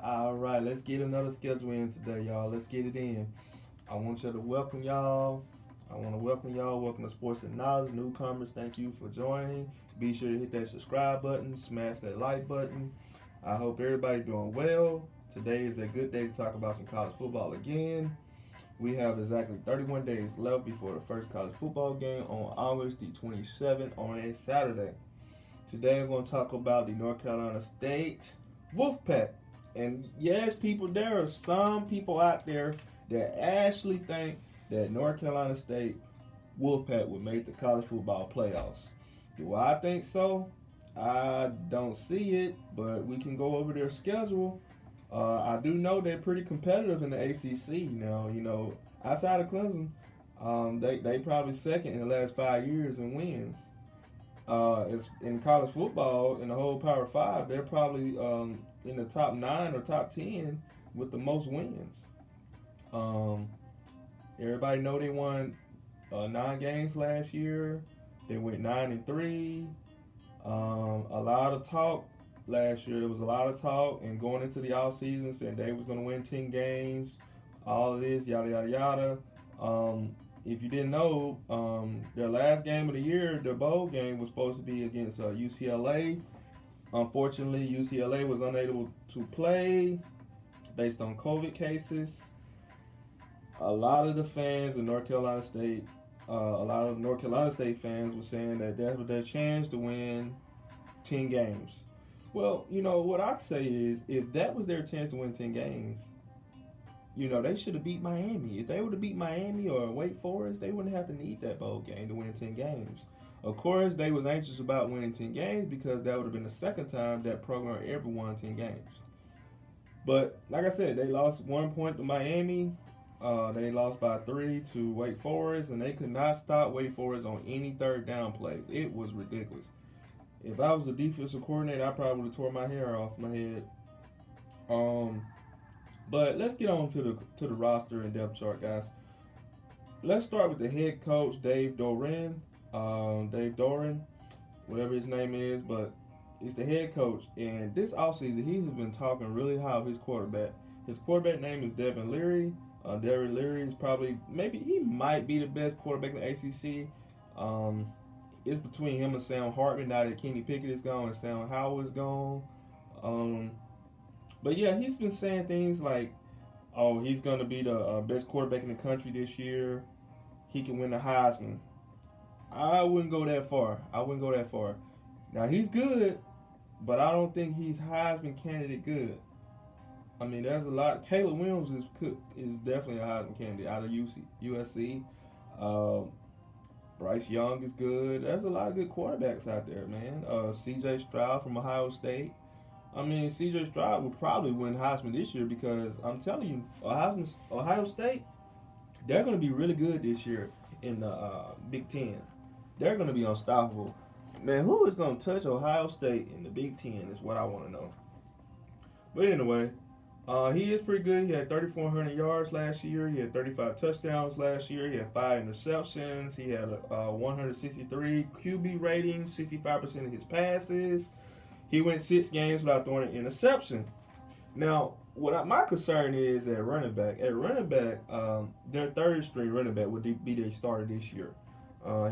All right, let's get another schedule in today, y'all. Let's get it in. I want you to welcome y'all. I want to welcome y'all. Welcome to Sports and Knowledge. Newcomers, thank you for joining. Be sure to hit that subscribe button, smash that like button. I hope everybody's doing well. Today is a good day to talk about some college football again. We have exactly 31 days left before the first college football game on August the 27th on a Saturday. Today I'm going to talk about the North Carolina State Wolfpack. And yes, people, there are some people out there that actually think that North Carolina State Wolfpack would make the college football playoffs. Do I think so? I don't see it, but we can go over their schedule. I do know they're pretty competitive in the ACC now. Outside of Clemson, they probably second in the last 5 years in wins. It's in college football in the whole Power Five. They're probably in the top 9 or top 10 with the most wins. Everybody know they won 9 games last year. They went 9-3. A lot of talk last year. There was a lot of talk, and going into the off season, saying they was going to win 10 games. All of this, yada yada yada. If you didn't know, their last game of the year, their bowl game, was supposed to be against UCLA. Unfortunately, UCLA was unable to play based on COVID cases. A lot of the fans of North Carolina State, a lot of North Carolina State fans were saying that was their chance to win 10 games. Well, what I say is, if that was their chance to win 10 games, they should have beat Miami. If they would have beat Miami or Wake Forest, they wouldn't have to need that bowl game to win 10 games. Of course, they was anxious about winning 10 games because that would have been the second time that program ever won 10 games. But, like I said, they lost 1 point to Miami. They lost by 3 to Wake Forest, and they could not stop Wake Forest on any third down plays. It was ridiculous. If I was a defensive coordinator, I probably would have tore my hair off my head. But let's get on to the roster and depth chart, guys. Let's start with the head coach, Dave Doeren. Whatever his name is, but he's the head coach. And this offseason, he has been talking really high of his quarterback. His quarterback name is Devin Leary. Devin Leary is he might be the best quarterback in the ACC. It's between him and Sam Hartman now that Kenny Pickett is gone and Sam Howell is gone. But yeah, he's been saying things like, oh, he's going to be the best quarterback in the country this year. He can win the Heisman. I wouldn't go that far. Now, he's good, but I don't think he's Heisman candidate good. I mean, there's a lot. Caleb Williams is definitely a Heisman candidate out of USC. Bryce Young is good. There's a lot of good quarterbacks out there, man. C.J. Stroud from Ohio State. I mean, C.J. Stroud would probably win Heisman this year because I'm telling you, Ohio State, they're going to be really good this year in the Big Ten. They're going to be unstoppable. Man, who is going to touch Ohio State in the Big Ten is what I want to know. But anyway, he is pretty good. He had 3,400 yards last year. He had 35 touchdowns last year. He had 5 interceptions. He had a 163 QB rating, 65% of his passes. He went 6 games without throwing an interception. Now, my concern is at running back. At running back, their third string running back would be their starter this year.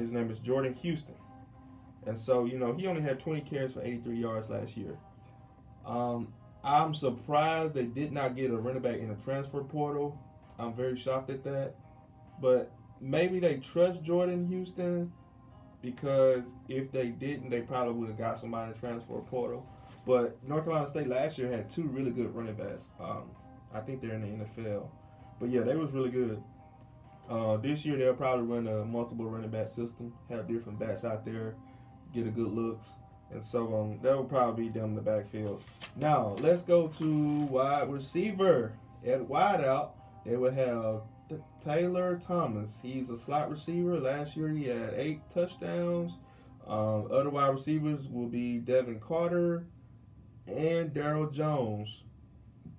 His name is Jordan Houston. And so, he only had 20 carries for 83 yards last year. I'm surprised they did not get a running back in the transfer portal. I'm very shocked at that. But maybe they trust Jordan Houston, because if they didn't, they probably would have got somebody in the transfer portal. But North Carolina State last year had 2 really good running backs. I think they're in the NFL. But yeah, they was really good. This year they'll probably run a multiple running back system, have different backs out there, get a good looks. And so that will probably be them in the backfield. Now, let's go to wide receiver. At wideout, they will have Taylor Thomas. He's a slot receiver. Last year he had 8 touchdowns. Other wide receivers will be Devin Carter and Daryl Jones.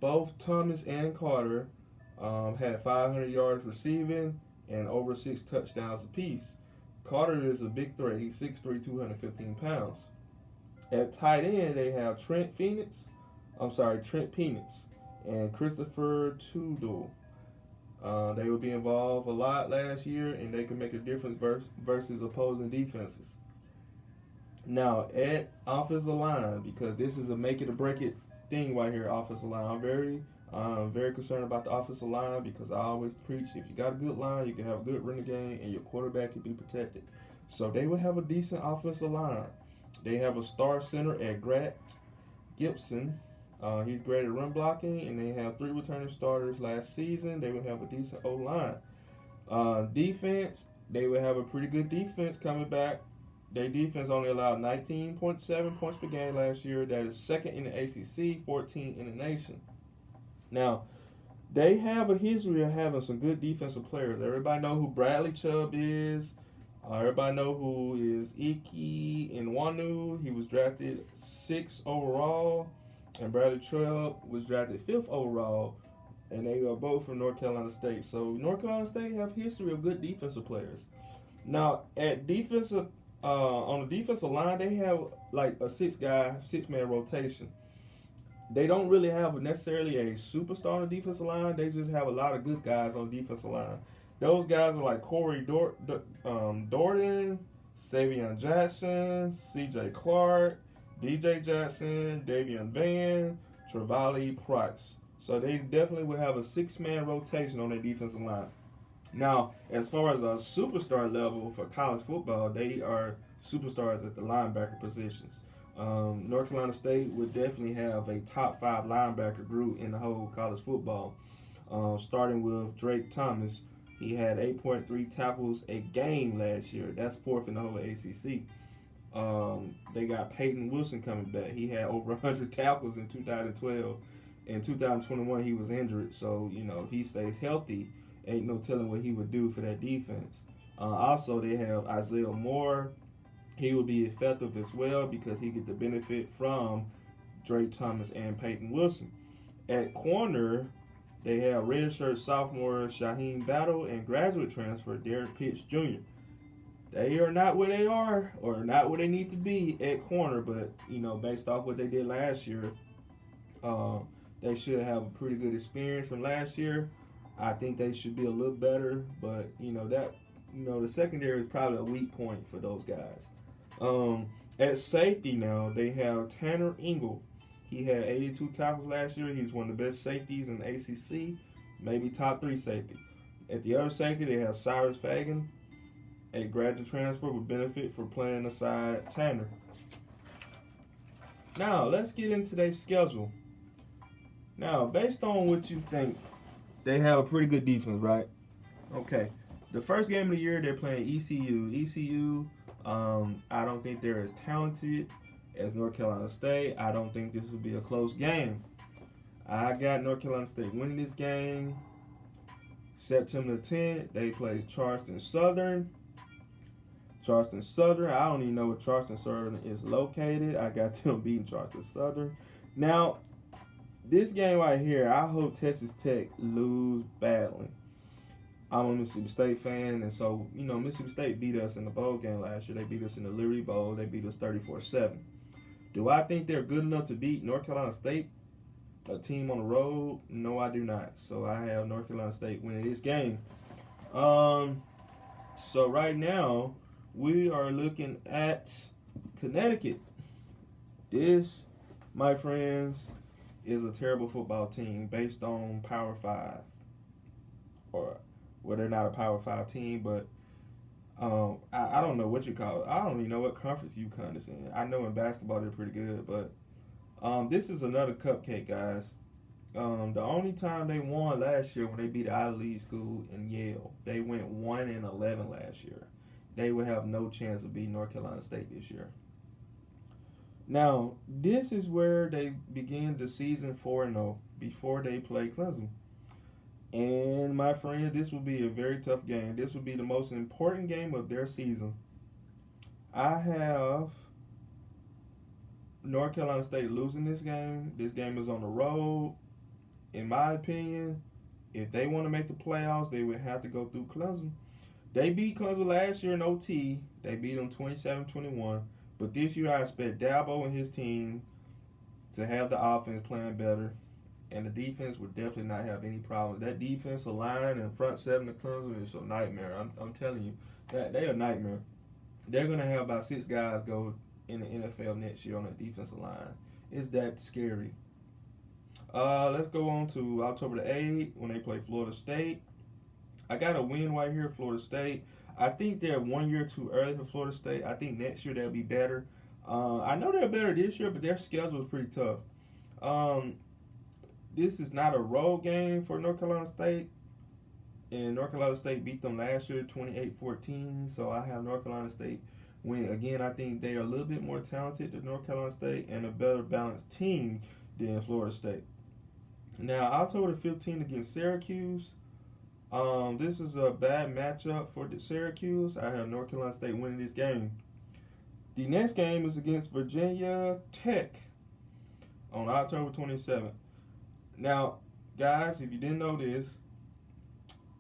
Both Thomas and Carter had 500 yards receiving and over 6 touchdowns apiece. Carter is a big threat. He's 6'3", 215 pounds. At tight end, they have Trent Penix. and Christopher Tudor. They would be involved a lot last year, and they can make a difference versus opposing defenses. Now, at offensive line, because this is a make it or break it thing right here, offensive line. I'm very concerned about the offensive line because I always preach if you got a good line, you can have a good running game, and your quarterback can be protected. So they will have a decent offensive line. They have a star center at Grant Gibson. He's great at run blocking, and they have 3 returning starters last season. They will have a decent O-line. Defense, they will have a pretty good defense coming back. Their defense only allowed 19.7 points per game last year. That is second in the ACC, 14 in the nation. Now, they have a history of having some good defensive players. Everybody know who Bradley Chubb is. Everybody know who is Ike Nwanu. He was drafted 6th overall, and Bradley Chubb was drafted 5th overall, and they are both from North Carolina State. So North Carolina State have history of good defensive players. Now, at defensive on the defensive line, they have like a 6-man rotation. They don't really have necessarily a superstar on the defensive line. They just have a lot of good guys on the defensive line. Those guys are like Corey Dorton, Savion Jackson, C.J. Clark, D.J. Jackson, Davion Van, Travali Price. So they definitely will have a 6-man rotation on their defensive line. Now, as far as a superstar level for college football, they are superstars at the linebacker positions. North Carolina State would definitely have a top 5 linebacker group in the whole college football, starting with Drake Thomas. He had 8.3 tackles a game last year. That's 4th in the whole ACC. They got Peyton Wilson coming back. He had over 100 tackles in 2012. In 2021, he was injured. So, if he stays healthy, ain't no telling what he would do for that defense. Also, they have Isaiah Moore. He will be effective as well because he get the benefit from Drake Thomas and Peyton Wilson. At corner, they have redshirt sophomore Shaheem Battle and graduate transfer Derek Pitts Jr. They are not where they are or not where they need to be at corner, but based off what they did last year, they should have a pretty good experience from last year. I think they should be a little better, but the secondary is probably a weak point for those guys. At safety now, they have Tanner Ingle. He had 82 tackles last year. He's one of the best safeties in the ACC, maybe top 3 safety. At the other safety, they have Cyrus Fagan, a graduate transfer with benefit for playing aside Tanner. Now, let's get into their schedule. Now, based on what you think, they have a pretty good defense, right? Okay. The first game of the year, they're playing ECU. ECU, I don't think they're as talented as North Carolina State. I don't think this will be a close game. I got North Carolina State winning this game. September 10th, they play Charleston Southern. Charleston Southern, I don't even know where Charleston Southern is located. I got them beating Charleston Southern. Now, this game right here, I hope Texas Tech lose badly. I'm a Mississippi State fan, and so, Mississippi State beat us in the bowl game last year. They beat us in the Leary Bowl. They beat us 34-7. Do I think they're good enough to beat North Carolina State, a team on the road? No, I do not. So I have North Carolina State winning this game. So right now, we are looking at Connecticut. This, my friends, is a terrible football team based on Power 5. Well, they're not a Power 5 team, but I don't know what you call it. I don't even know what conference UConn is in. I know in basketball they're pretty good, but this is another cupcake, guys. The only time they won last year when they beat Ivy League school in Yale, they went 1-11 last year. They would have no chance of beating North Carolina State this year. Now, this is where they begin the season 4-0 before they play Clemson. And, my friend, this will be a very tough game. This will be the most important game of their season. I have North Carolina State losing this game. This game is on the road. In my opinion, if they want to make the playoffs, they would have to go through Clemson. They beat Clemson last year in OT. They beat them 27-21. But this year I expect Dabo and his team to have the offense playing better. and the defense would definitely not have any problems. That defensive line and front seven of Clemson is a nightmare. I'm telling you, that they a nightmare. They're gonna have about 6 guys go in the NFL next year on the defensive line. It's that scary. Let's go on to October the 8th when they play Florida State. I got a win right here, Florida State. I think they're 1 year too early for Florida State. I think next year they'll be better. I know they're better this year, but their schedule is pretty tough. This is not a road game for North Carolina State. And North Carolina State beat them last year 28-14. So I have North Carolina State win. Again, I think they are a little bit more talented than North Carolina State and a better balanced team than Florida State. Now, October the 15th against Syracuse. This is a bad matchup for Syracuse. I have North Carolina State winning this game. The next game is against Virginia Tech on October 27th. Now, guys, if you didn't know this,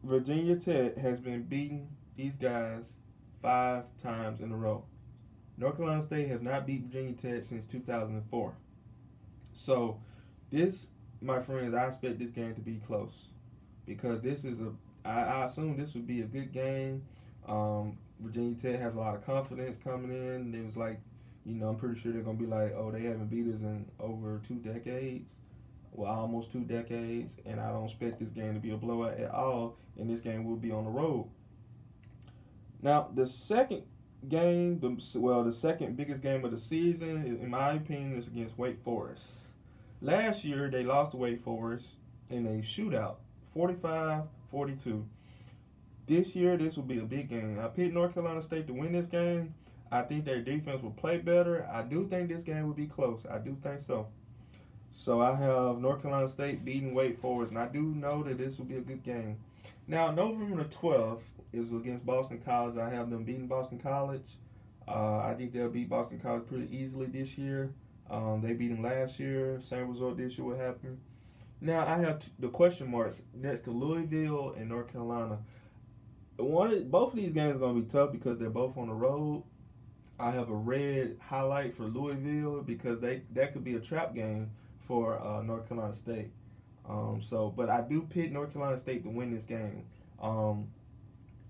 Virginia Tech has been beating these guys 5 times in a row. North Carolina State has not beat Virginia Tech since 2004. So, this, my friends, I expect this game to be close because this is I assume this would be a good game. Virginia Tech has a lot of confidence coming in. It was like, I'm pretty sure they're going to be like, oh, they haven't beat us in over 2 decades. Well, almost 2 decades, and I don't expect this game to be a blowout at all, and this game will be on the road. Now, the second game, the second biggest game of the season, in my opinion, is against Wake Forest. Last year, they lost to Wake Forest in a shootout, 45-42. This year, this will be a big game. I picked North Carolina State to win this game. I think their defense will play better. I do think this game will be close. I do think so. So I have North Carolina State beating Wake Forest, and I do know that this will be a good game. Now, November the 12th is against Boston College. I have them beating Boston College. I think they'll beat Boston College pretty easily this year. They beat them last year. Same result this year will happen. Now, I have the question marks next to Louisville and North Carolina. Both of these games are going to be tough because they're both on the road. I have a red highlight for Louisville because that could be a trap game for North Carolina State. But I do pick North Carolina State to win this game.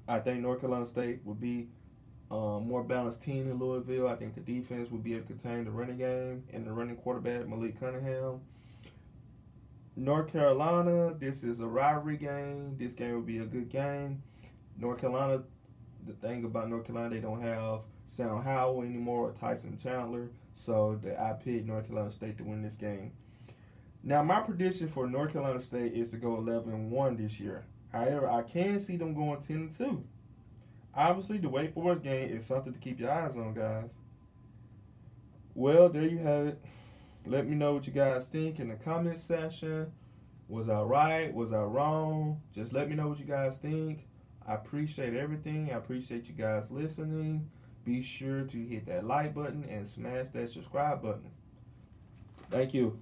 I think North Carolina State will be a more balanced team than Louisville. I think the defense will be able to contain the running game and the running quarterback, Malik Cunningham. North Carolina, this is a rivalry game. This game will be a good game. North Carolina, the thing about North Carolina, they don't have Sam Howell anymore or Tyson Chandler. So I picked North Carolina State to win this game. Now, my prediction for North Carolina State is to go 11-1 this year. However, I can see them going 10-2. Obviously, the Wake Forest game is something to keep your eyes on, guys. Well, there you have it. Let me know what you guys think in the comment section. Was I right? Was I wrong? Just let me know what you guys think. I appreciate everything. I appreciate you guys listening. Be sure to hit that like button and smash that subscribe button. Thank you.